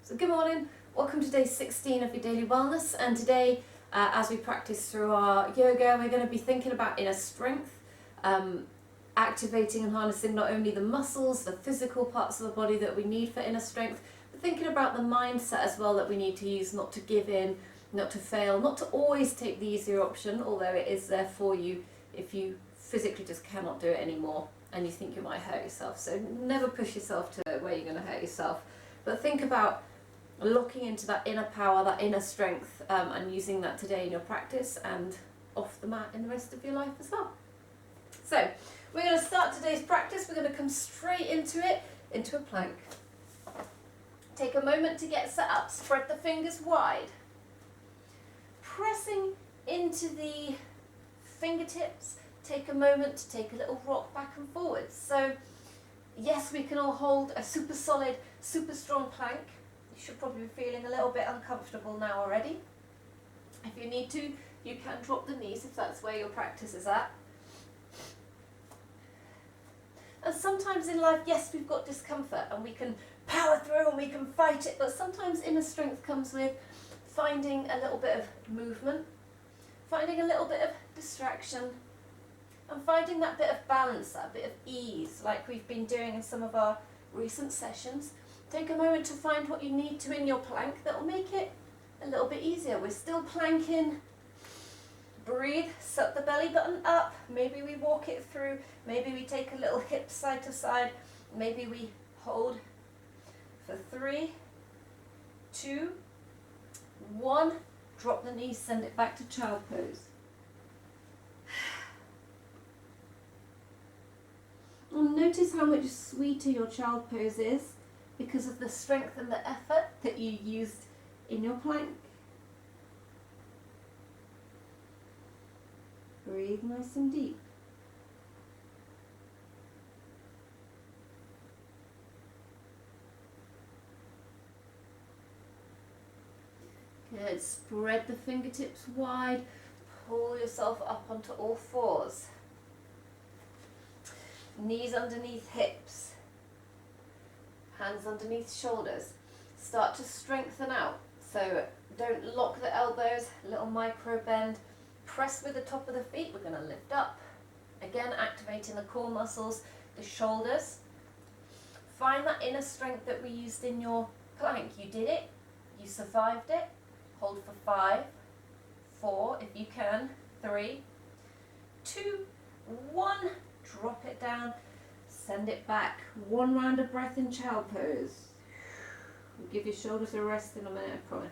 So good morning, welcome to day 16 of your daily wellness, and today as we practice through our yoga we're going to be thinking about inner strength, activating and harnessing not only the muscles, the physical parts of the body that we need for inner strength, but thinking about the mindset as well that we need to use not to give in, not to fail, not to always take the easier option, although it is there for you if you physically just cannot do it anymore and you think you might hurt yourself. So never push yourself to where you're going to hurt yourself, but think about looking into that inner power, that inner strength, and using that today in your practice and off the mat in the rest of your life as well. So we're going to start today's practice. We're going to come straight into it, into a plank. Take a moment to get set up, spread the fingers wide, pressing into the fingertips. Take a moment to take a little rock back and forwards. So yes, we can all hold a super solid, super strong plank. You should probably be feeling a little bit uncomfortable now already. If you need to, you can drop the knees if that's where your practice is at. And sometimes in life, yes, we've got discomfort and we can power through and we can fight it, but sometimes inner strength comes with finding a little bit of movement, finding a little bit of distraction, and finding that bit of balance, that bit of ease, like we've been doing in some of our recent sessions. Take a moment to find what you need to in your plank that will make it a little bit easier. We're still planking. Breathe, suck the belly button up. Maybe we walk it through. Maybe we take a little hip side to side. Maybe we hold for 3, 2, 1. Drop the knees, send it back to child pose. And notice how much sweeter your child pose is because of the strength and the effort that you used in your plank. Breathe nice and deep. Good. Spread the fingertips wide. Pull yourself up onto all fours. Knees underneath hips. Hands underneath shoulders. Start to strengthen out. So don't lock the elbows, little micro bend. Press with the top of the feet. We're going to lift up. Again, activating the core muscles, the shoulders. Find that inner strength that we used in your plank. You did it. You survived it. Hold for 5, 4, if you can, 3, 2, 1. Drop it down. Send it back. 1 round of breath in child pose. We'll give your shoulders a rest in a minute, I promise.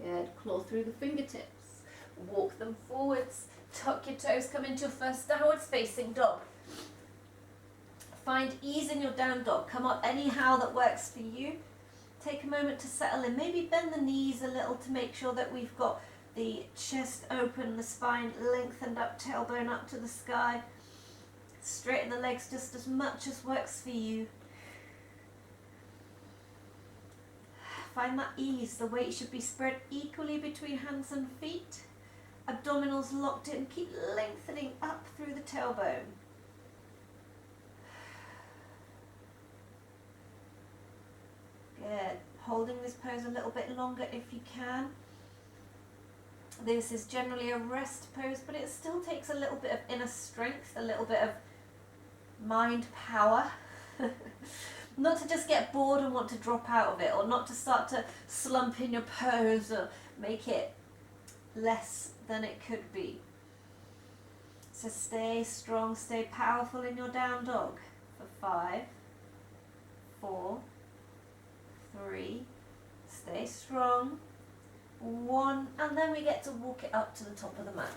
Good. Claw through the fingertips. Walk them forwards. Tuck your toes. Come into your first downwards facing dog. Find ease in your down dog. Come up anyhow that works for you. Take a moment to settle in. Maybe bend the knees a little to make sure that we've got the chest open, the spine lengthened up, tailbone up to the sky. Straighten the legs just as much as works for you. Find that ease. The weight should be spread equally between hands and feet. Abdominals locked in. Keep lengthening up through the tailbone. Good. Holding this pose a little bit longer if you can. This is generally a rest pose, but it still takes a little bit of inner strength, a little bit of mind power. Not to just get bored and want to drop out of it, or not to start to slump in your pose or make it less than it could be. So stay strong, stay powerful in your down dog for 5, 4, 3, stay strong, 1, and then we get to walk it up to the top of the mat.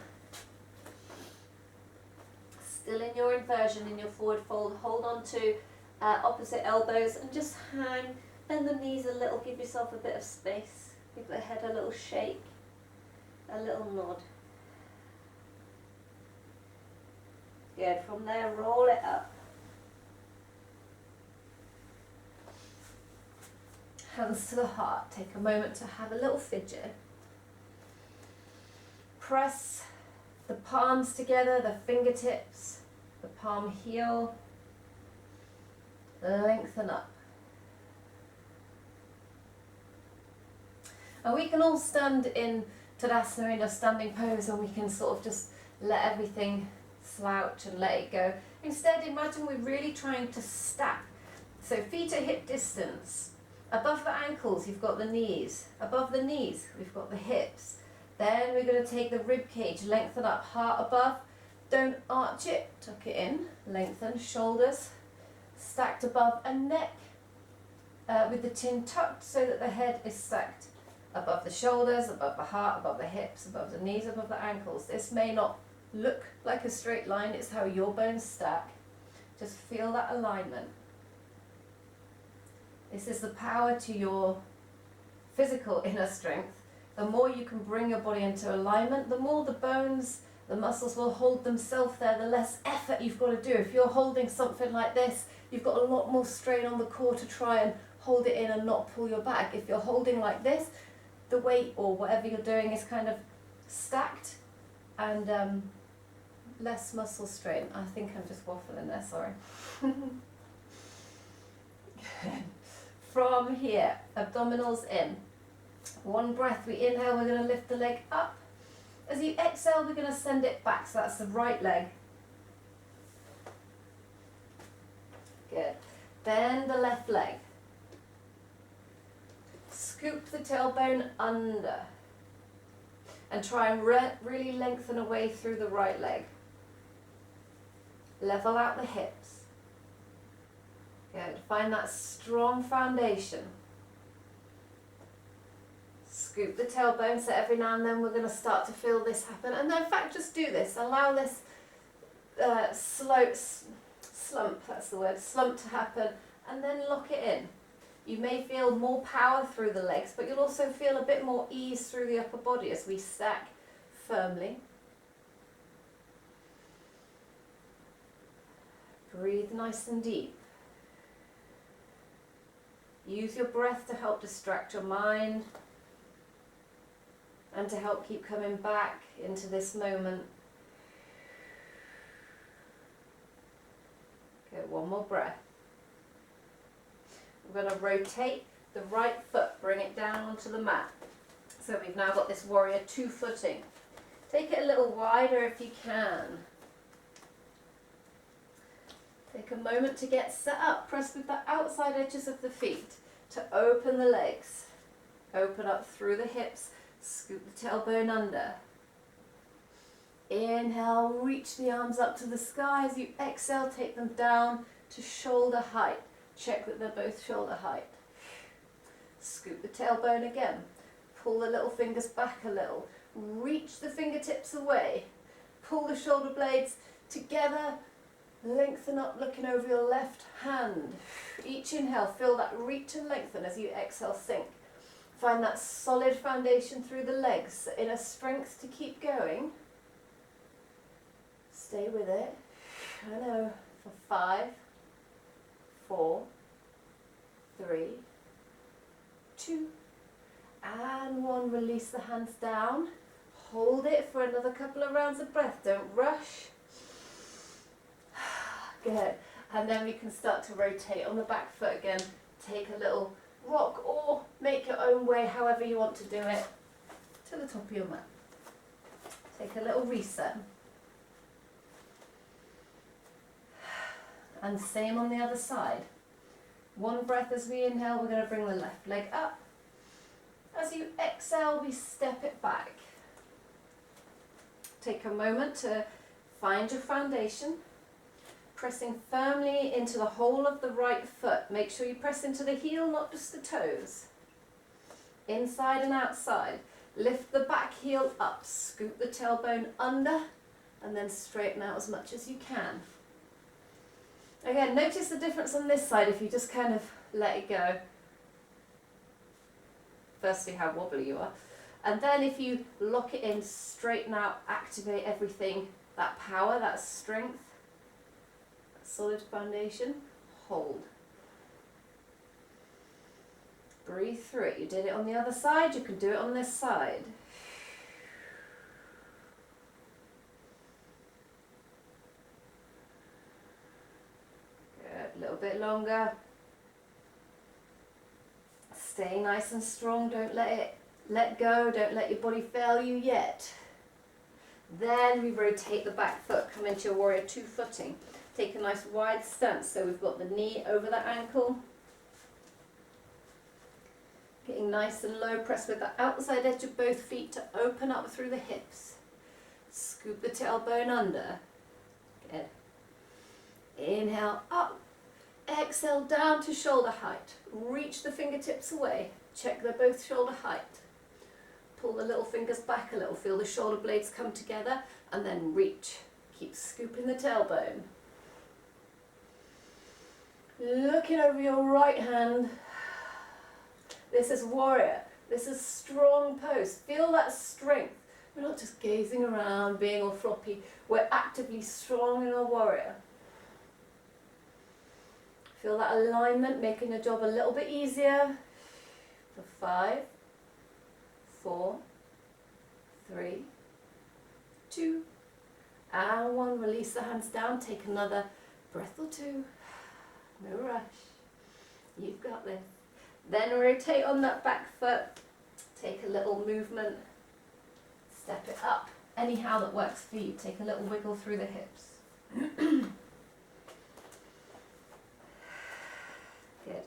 Still in your inversion, in your forward fold, hold on to opposite elbows and just hang, bend the knees a little, give yourself a bit of space, give the head a little shake, a little nod. Good, from there roll it up. Hands to the heart. Take a moment to have a little fidget. Press the palms together, the fingertips, the palm heel. lengthen up. And we can all stand in Tadasana in a standing pose, and we can sort of just let everything slouch and let it go. Instead, imagine we're really trying to stack. So feet at hip distance. Above the ankles, you've got the knees. Above the knees, we've got the hips. Then we're going to take the rib cage, lengthen up, heart above. Don't arch it, tuck it in, lengthen, shoulders stacked above, and neck with the chin tucked so that the head is stacked above the shoulders, above the heart, above the hips, above the knees, above the ankles. This may not look like a straight line, it's how your bones stack. Just feel that alignment. This is the power to your physical inner strength. The more you can bring your body into alignment, the more the bones, the muscles will hold themselves there, the less effort you've got to do. If you're holding something like this, you've got a lot more strain on the core to try and hold it in and not pull your back. If you're holding like this, the weight or whatever you're doing is kind of stacked and less muscle strain. I think I'm just waffling there, sorry. From here, abdominals in. One breath, we inhale, we're going to lift the leg up. As you exhale, we're going to send it back, so that's the right leg. Good. Bend the left leg. Scoop the tailbone under. And try and really lengthen away through the right leg. Level out the hips. Good. Find that strong foundation. Scoop the tailbone, so every now and then we're going to start to feel this happen. And in fact, just do this. Allow this slump, that's the word, slump to happen, and then lock it in. You may feel more power through the legs, but you'll also feel a bit more ease through the upper body as we stack firmly. Breathe nice and deep. Use your breath to help distract your mind and to help keep coming back into this moment. Good, one more breath. We're going to rotate the right foot, bring it down onto the mat. So we've now got this warrior 2 footing. Take it a little wider if you can. Take a moment to get set up. Press with the outside edges of the feet to open the legs. Open up through the hips. Scoop the tailbone under. Inhale, reach the arms up to the sky. As you exhale, take them down to shoulder height. Check that they're both shoulder height. Scoop the tailbone again. Pull the little fingers back a little. Reach the fingertips away. Pull the shoulder blades together. Lengthen up, looking over your left hand. Each inhale, feel that reach and lengthen. As you exhale, sink. Find that solid foundation through the legs, the inner strength to keep going. Stay with it. I know. For 5, 4, 3, 2, and 1. Release the hands down. Hold it for another couple of rounds of breath. Don't rush. Good. And then we can start to rotate on the back foot again. Take a little rock or make your own way, however you want to do it, to the top of your mat. Take a little reset. And same on the other side. One breath as we inhale, we're going to bring the left leg up. As you exhale, we step it back. Take a moment to find your foundation. Pressing firmly into the whole of the right foot. Make sure you press into the heel, not just the toes. Inside and outside. Lift the back heel up. Scoop the tailbone under and then straighten out as much as you can. Again, notice the difference on this side if you just kind of let it go. Firstly, how wobbly you are. And then if you lock it in, straighten out, activate everything, that power, that strength, that solid foundation, hold. Breathe through it. You did it on the other side, you can do it on this side. Good, little bit longer. Stay nice and strong, don't let go, don't let your body fail you yet. Then we rotate the back foot, come into your warrior two footing. Take a nice wide stance, so we've got the knee over the ankle. Getting nice and low, press with the outside edge of both feet to open up through the hips. Scoop the tailbone under. Good. Inhale up. Exhale down to shoulder height. Reach the fingertips away. Check they're both shoulder height. Pull the little fingers back a little. Feel the shoulder blades come together and then reach. Keep scooping the tailbone. Looking over your right hand. This is warrior. This is strong pose. Feel that strength. We're not just gazing around, being all floppy. We're actively strong in our warrior. Feel that alignment, making the job a little bit easier. For 5, 4, 3, 2, and 1. Release the hands down. Take another breath or two. No rush. You've got this. Then rotate on that back foot. Take a little movement. Step it up. Anyhow that works for you. Take a little wiggle through the hips. Good.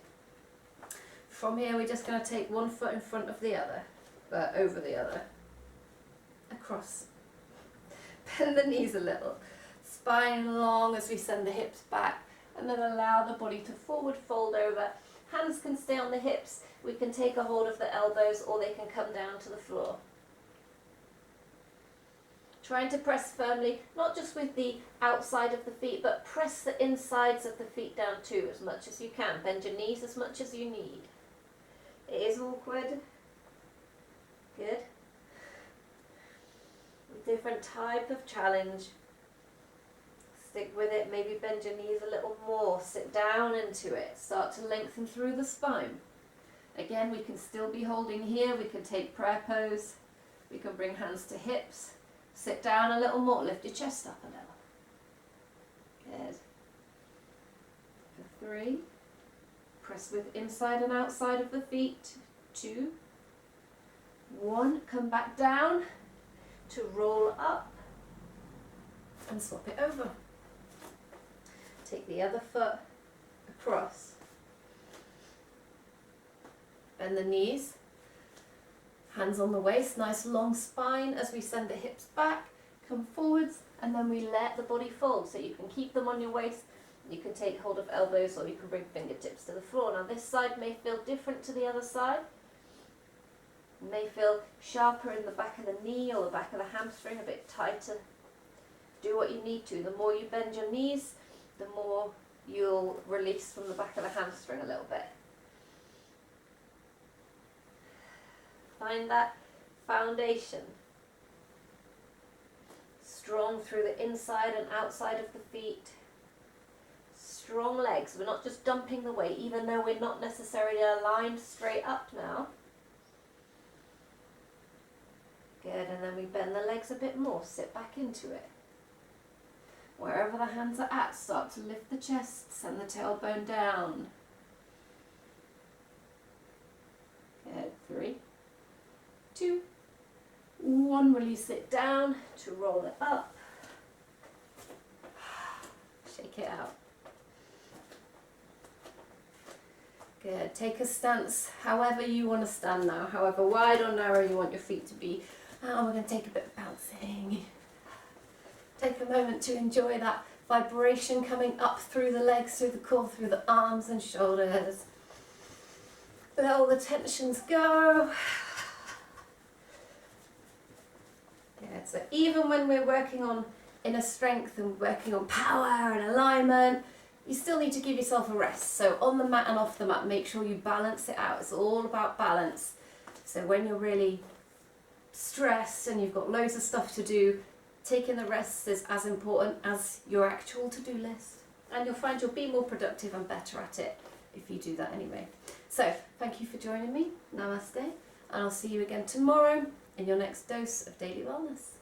From here we're just going to take one foot in front of the other, over the other. Across. Bend the knees a little. Spine long as we send the hips back, and then allow the body to forward fold over. Hands can stay on the hips. We can take a hold of the elbows, or they can come down to the floor. Trying to press firmly, not just with the outside of the feet, but press the insides of the feet down too as much as you can. Bend your knees as much as you need. It is awkward. Good. A different type of challenge. Stick with it, maybe bend your knees a little more. Sit down into it. Start to lengthen through the spine. Again, we can still be holding here. We can take prayer pose. We can bring hands to hips. Sit down a little more. Lift your chest up a little. Good. For 3. Press with inside and outside of the feet. 2. 1. Come back down to roll up and swap it over. Take the other foot across. Bend the knees. Hands on the waist, nice long spine as we send the hips back, come forwards, and then we let the body fold. So you can keep them on your waist, you can take hold of elbows, or you can bring fingertips to the floor. Now this side may feel different to the other side. It may feel sharper in the back of the knee or the back of the hamstring, a bit tighter. Do what you need to. The more you bend your knees, the more you'll release from the back of the hamstring a little bit. Find that foundation. Strong through the inside and outside of the feet. Strong legs. We're not just dumping the weight, even though we're not necessarily aligned straight up now. Good, and then we bend the legs a bit more. Sit back into it. Wherever the hands are at, start to lift the chest, send the tailbone down. Good, 3, 2, 1, release it down to roll it up. Shake it out. Good, take a stance however you want to stand now, however wide or narrow you want your feet to be. And we're going to take a bit of bouncing. Take a moment to enjoy that vibration coming up through the legs, through the core, through the arms and shoulders. Let all the tensions go. Good. So even when we're working on inner strength and working on power and alignment, you still need to give yourself a rest. So on the mat and off the mat, make sure you balance it out. It's all about balance. So when you're really stressed and you've got loads of stuff to do, taking the rest is as important as your actual to-do list. And you'll find you'll be more productive and better at it if you do that anyway. So, thank you for joining me. Namaste. And I'll see you again tomorrow in your next dose of Daily Wellness.